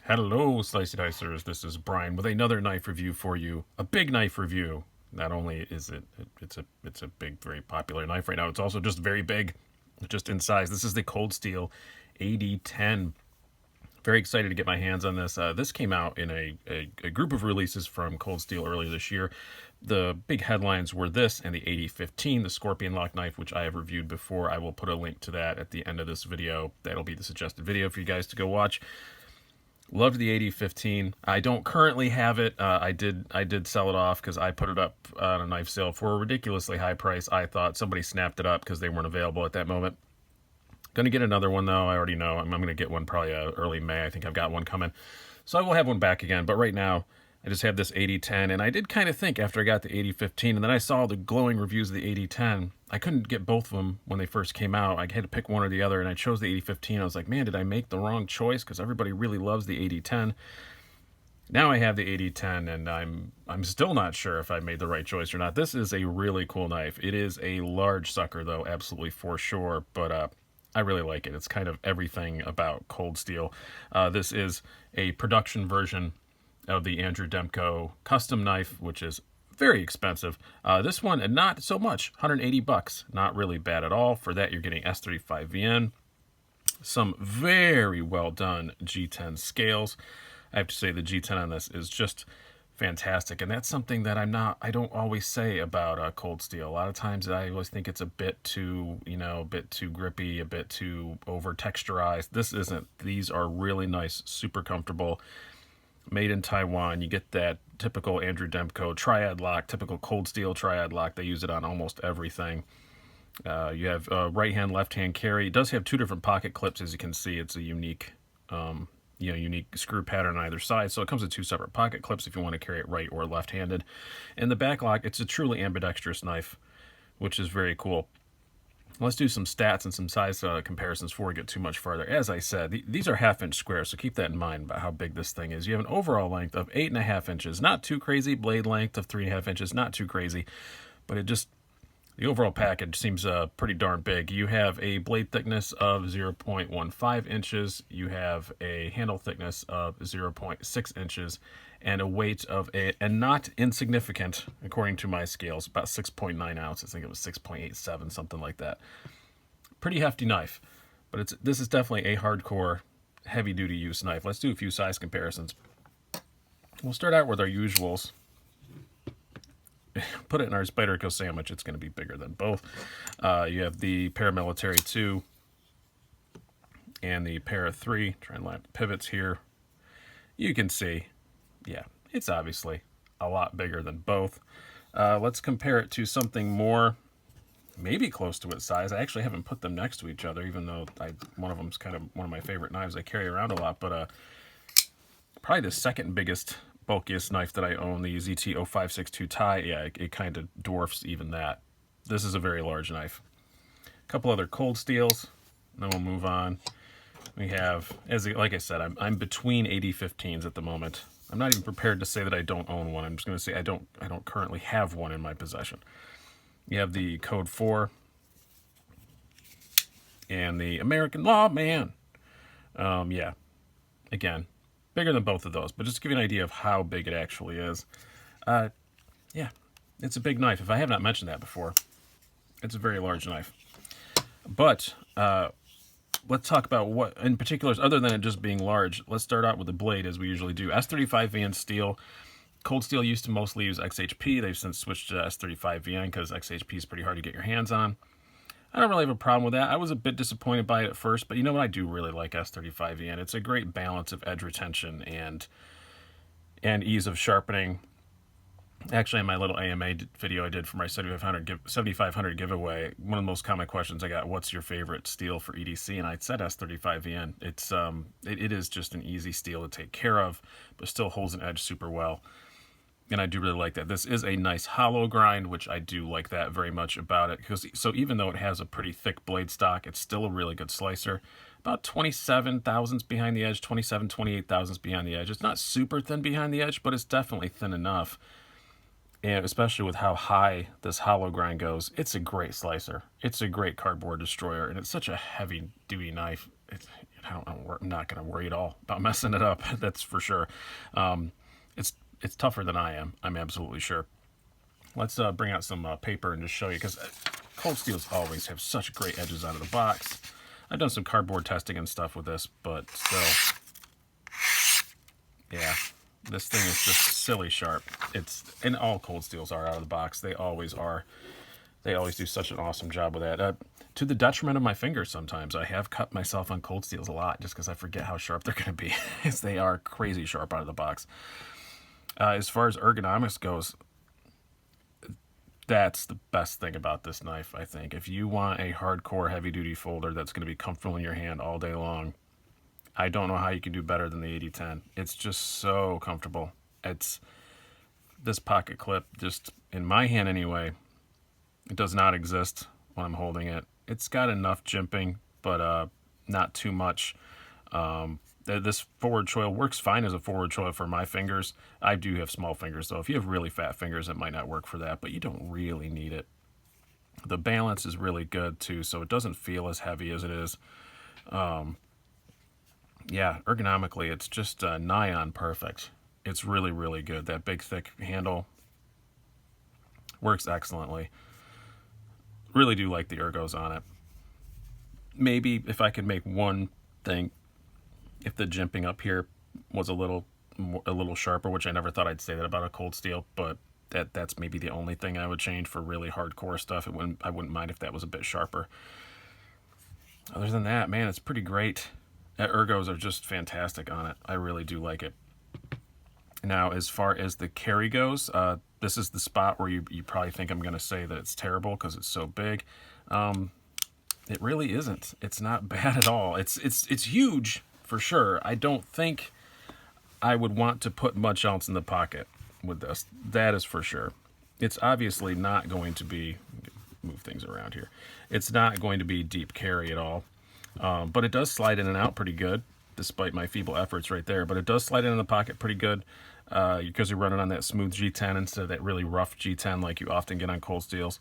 Hello, Slicey Dicers. This is Brian with another knife review for you. A big knife review. Not only is it's a big, very popular knife right now, it's also just very big, just in size. This is the Cold Steel AD-10. Very excited to get my hands on this. This came out in a group of releases from Cold Steel earlier this year. The big headlines were this and the AD-15, the Scorpion Lock knife, which I have reviewed before. I will put a link to that at the end of this video. That'll be the suggested video for you guys to go watch. Loved the AD-15. I don't currently have it. I did sell it off because I put it up on a knife sale for a ridiculously high price. I thought somebody snapped it up because they weren't available at that moment. Gonna get another one though. I already know. I'm gonna get one probably early May. I think I've got one coming. So I will have one back again. But right now, I just have this AD-10, and I did kind of think after I got the AD-15, and then I saw the glowing reviews of the AD-10, I couldn't get both of them when they first came out. I had to pick one or the other, and I chose the AD-15. I was like, man, did I make the wrong choice? Because everybody really loves the AD-10. Now I have the AD-10, and I'm still not sure if I made the right choice or not. This is a really cool knife. It is a large sucker, though, absolutely for sure, but I really like it. It's kind of everything about Cold Steel. This is a production version of the Andrew Demko custom knife, which is very expensive. This one, and not so much, 180 bucks. Not really bad at all. For that, you're getting S35VN, some very well done G10 scales. I have to say the G10 on this is just fantastic, and that's something that I don't always say about Cold Steel. A lot of times I always think it's a bit too, a bit too grippy, a bit too over texturized. This isn't. These are really nice, super comfortable, made in Taiwan. You get that typical Andrew Demko triad lock, typical Cold Steel triad lock. They use it on almost everything. You have right hand, left hand carry. It does have two different pocket clips, as you can see. It's a unique, unique screw pattern on either side. So it comes with two separate pocket clips if you want to carry it right or left handed. And the back lock, it's a truly ambidextrous knife, which is very cool. Let's do some stats and some size comparisons before we get too much farther. As I said, these are 1/2 inch squares, so keep that in mind about how big this thing is. You have an overall length of 8.5 inches, not too crazy. Blade length of 3.5 inches, not too crazy, but the overall package seems pretty darn big. You have a blade thickness of 0.15 inches. You have a handle thickness of 0.6 inches. And a weight of and not insignificant, according to my scales, about 6.9 ounces. I think it was 6.87, something like that. Pretty hefty knife, but this is definitely a hardcore, heavy-duty use knife. Let's do a few size comparisons. We'll start out with our usuals. Put it in our Spyderco sandwich. It's going to be bigger than both. You have the Paramilitary 2 and the Para 3. Try and line up the pivots here. You can see, yeah, it's obviously a lot bigger than both. Let's compare it to something more, maybe close to its size. I actually haven't put them next to each other, even though one of them's kind of one of my favorite knives I carry around a lot. But probably the second biggest, bulkiest knife that I own, the ZT-0562 Thai, yeah, it kind of dwarfs even that. This is a very large knife. A couple other Cold Steels, and then we'll move on. We have, like I said, I'm between AD-15s at the moment. I'm not even prepared to say that I don't own one. I'm just going to say I don't currently have one in my possession. You have the Code 4 and the American Lawman. Yeah, again, bigger than both of those, but just to give you an idea of how big it actually is. Yeah, it's a big knife. If I have not mentioned that before, it's a very large knife. But let's talk about what in particular, other than it just being large. Let's start out with the blade, as we usually do. S35VN steel. Cold Steel used to mostly use XHP. They've since switched to S35VN because XHP is pretty hard to get your hands on. I don't really have a problem with that. I was a bit disappointed by it at first, but you know what? I do really like S35VN. It's a great balance of edge retention and ease of sharpening. Actually, in my little AMA video I did for my 7500 giveaway, one of the most common questions I got, what's your favorite steel for EDC? And I said S35VN. It is just an easy steel to take care of, but still holds an edge super well. And I do really like that. This is a nice hollow grind, which I do like that very much about it. So even though it has a pretty thick blade stock, it's still a really good slicer. About 27 thousandths behind the edge, 27, 28 thousandths behind the edge. It's not super thin behind the edge, but it's definitely thin enough. And especially with how high this hollow grind goes, it's a great slicer. It's a great cardboard destroyer, and it's such a heavy-duty knife. It I'm not going to worry at all about messing it up. That's for sure. It's tougher than I am. I'm absolutely sure. Let's bring out some paper and just show you, because cold steels always have such great edges out of the box. I've done some cardboard testing and stuff with this, but still, yeah, this thing is just silly sharp. And all cold steels are out of the box. They always are. They always do such an awesome job with that. To the detriment of my fingers sometimes. I have cut myself on cold steels a lot just because I forget how sharp they're going to be. They are crazy sharp out of the box. As far as ergonomics goes, that's the best thing about this knife, I think. If you want a hardcore heavy-duty folder that's going to be comfortable in your hand all day long, I don't know how you can do better than the AD-10. It's just so comfortable. It's this pocket clip, just in my hand anyway, it does not exist when I'm holding it. It's got enough jimping, but not too much. This forward choil works fine as a forward choil for my fingers. I do have small fingers, though. If you have really fat fingers, it might not work for that, but you don't really need it. The balance is really good, too, so it doesn't feel as heavy as it is. Yeah, ergonomically, it's just nigh on perfect. It's really, really good. That big, thick handle works excellently. Really do like the ergos on it. Maybe if I could make one thing, if the jimping up here was a little sharper, which I never thought I'd say that about a cold steel, but that's maybe the only thing I would change for really hardcore stuff. I wouldn't mind if that was a bit sharper. Other than that, man, it's pretty great. Ergos are just fantastic on it. I really do like it. Now, as far as the carry goes, this is the spot where you probably think I'm going to say that it's terrible because it's so big. It really isn't. It's not bad at all. It's huge for sure. I don't think I would want to put much else in the pocket with this. That is for sure. It's obviously not going to be, move things around here. It's not going to be deep carry at all. But it does slide in and out pretty good, despite my feeble efforts right there. But it does slide in the pocket pretty good because you're running on that smooth G10 instead of that really rough G10 like you often get on cold steels.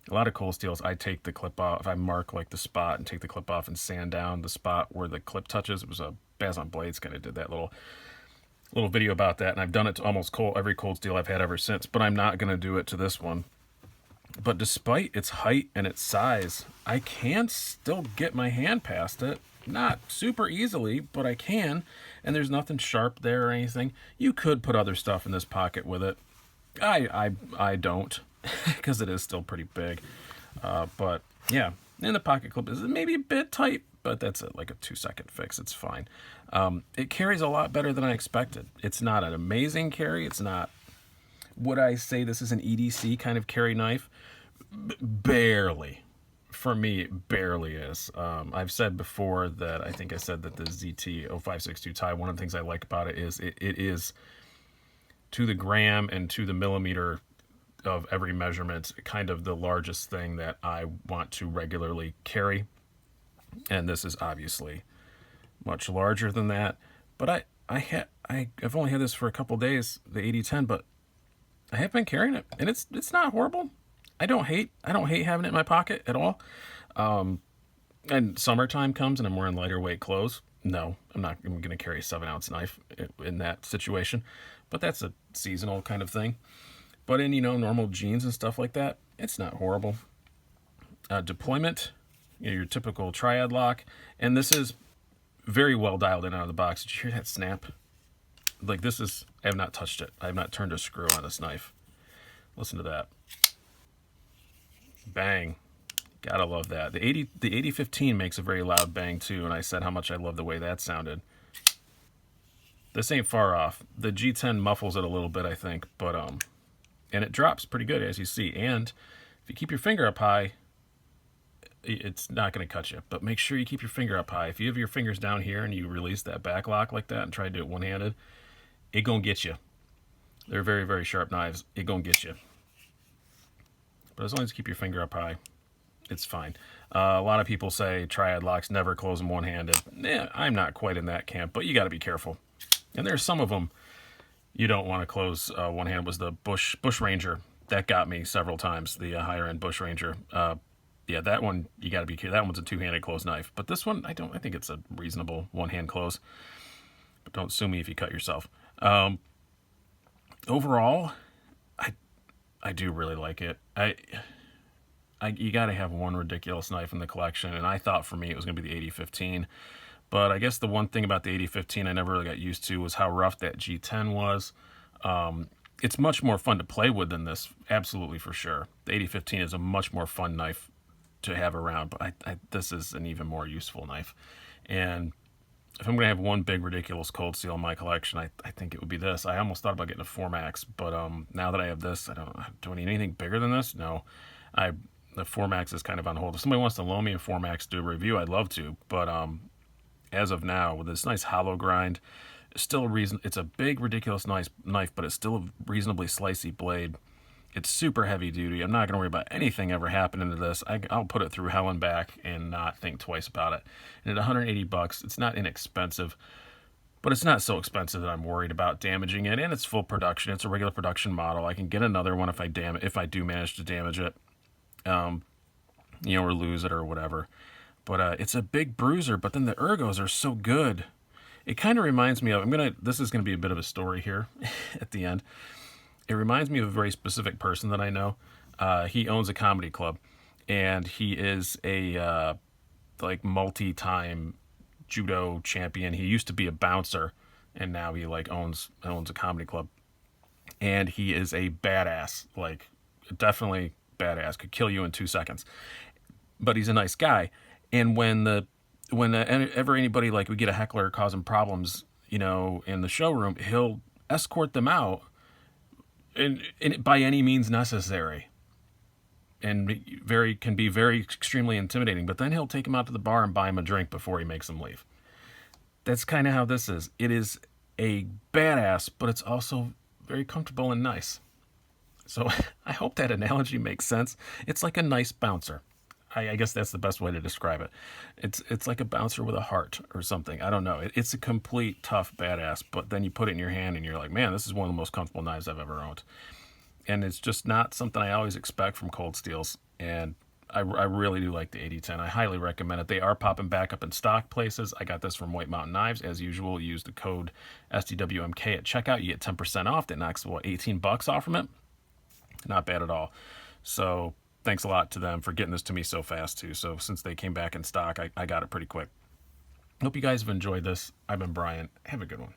A lot of cold steels, I take the clip off. I mark like the spot and take the clip off and sand down the spot where the clip touches. It was a Baz on Blades kind of did that little video about that, and I've done it to almost every cold steel I've had ever since. But I'm not going to do it to this one. But despite its height and its size, I can still get my hand past it. Not super easily, but I can. And there's nothing sharp there or anything. You could put other stuff in this pocket with it. I don't, because it is still pretty big. But yeah, and the pocket clip is maybe a bit tight, but that's like a 2-second fix. It's fine. It carries a lot better than I expected. It's not an amazing carry. It's not, would I say this is an EDC kind of carry knife? Barely. For me, it barely is. I've said before that I think I said that the ZT-0562 tie, one of the things I like about it is it is to the gram and to the millimeter of every measurement kind of the largest thing that I want to regularly carry. And this is obviously much larger than that. But I've only had this for a couple days, the AD-10, but I have been carrying it, and it's not horrible. I don't hate having it in my pocket at all. And summertime comes and I'm wearing lighter weight clothes. No, I'm going to carry a 7-ounce knife in that situation, but that's a seasonal kind of thing. But in, normal jeans and stuff like that, it's not horrible. Deployment, your typical triad lock, and this is very well dialed in out of the box. Did you hear that snap? Like I have not touched it. I have not turned a screw on this knife. Listen to that. Bang. Gotta love that. The AD-15 makes a very loud bang too, and I said how much I love the way that sounded. This ain't far off. The G10 muffles it a little bit, I think, but and it drops pretty good, as you see. And if you keep your finger up high, it's not going to cut you, but make sure you keep your finger up high. If you have your fingers down here and you release that back lock like that and try to do it one-handed, it gonna get you. They're very, very sharp knives. It gonna get you. But as long as you keep your finger up high, it's fine. A lot of people say triad locks never close them one-handed. I'm not quite in that camp, but you got to be careful. And there's some of them you don't want to close one-handed. Was the Bush Ranger. That got me several times, the higher-end Bush Ranger. Yeah, that one you got to be careful. That one's a two-handed close knife, but this one I think it's a reasonable one-hand close. But don't sue me if you cut yourself. Um, Overall, I I do really like it. You got to have one ridiculous knife in the collection, and I thought for me it was going to be the AD-15. But I guess the one thing about the AD-15 I never really got used to was how rough that G10 was. It's much more fun to play with than this, absolutely for sure. The AD-15 is a much more fun knife to have around, but this is an even more useful knife. And if I'm going to have one big ridiculous cold steel in my collection, I think it would be this. I almost thought about getting a 4max, but now that I have this, do I need anything bigger than this? No. I The 4max is kind of on hold. If somebody wants to loan me a 4max to do a review, I'd love to, but as of now, with this nice hollow grind, still a reason. It's a big, ridiculous nice knife, but it's still a reasonably slicey blade. It's super heavy duty. I'm not going to worry about anything ever happening to this. I'll put it through hell and back and not think twice about it. And at 180 bucks, it's not inexpensive, but it's not so expensive that I'm worried about damaging it. And it's full production. It's a regular production model. I can get another one if I do manage to damage it, or lose it or whatever. But it's a big bruiser. But then the ergos are so good. It kind of reminds me of, this is going to be a bit of a story here at the end. It reminds me of a very specific person that I know. He owns a comedy club, and he is a multi-time judo champion. He used to be a bouncer, and now he owns a comedy club. And he is a badass, definitely badass. Could kill you in 2 seconds. But he's a nice guy. And whenever anybody we get a heckler causing problems, in the showroom, he'll escort them out, and by any means necessary, and can be very extremely intimidating. But then he'll take them out to the bar and buy them a drink before he makes them leave. That's kind of how this is. It is a badass, but it's also very comfortable and nice. So I hope that analogy makes sense. It's like a nice bouncer. I guess that's the best way to describe it. It's like a bouncer with a heart or something. I don't know. It's a complete tough badass, but then you put it in your hand and you're like, man, this is one of the most comfortable knives I've ever owned. And it's just not something I always expect from cold steels. And I really do like the AD-10. I highly recommend it. They are popping back up in stock places. I got this from White Mountain Knives. As usual, use the code SDWMK at checkout. You get 10% off. That knocks, $18 off from it? Not bad at all. So thanks a lot to them for getting this to me so fast, too. So since they came back in stock, I got it pretty quick. Hope you guys have enjoyed this. I've been Brian. Have a good one.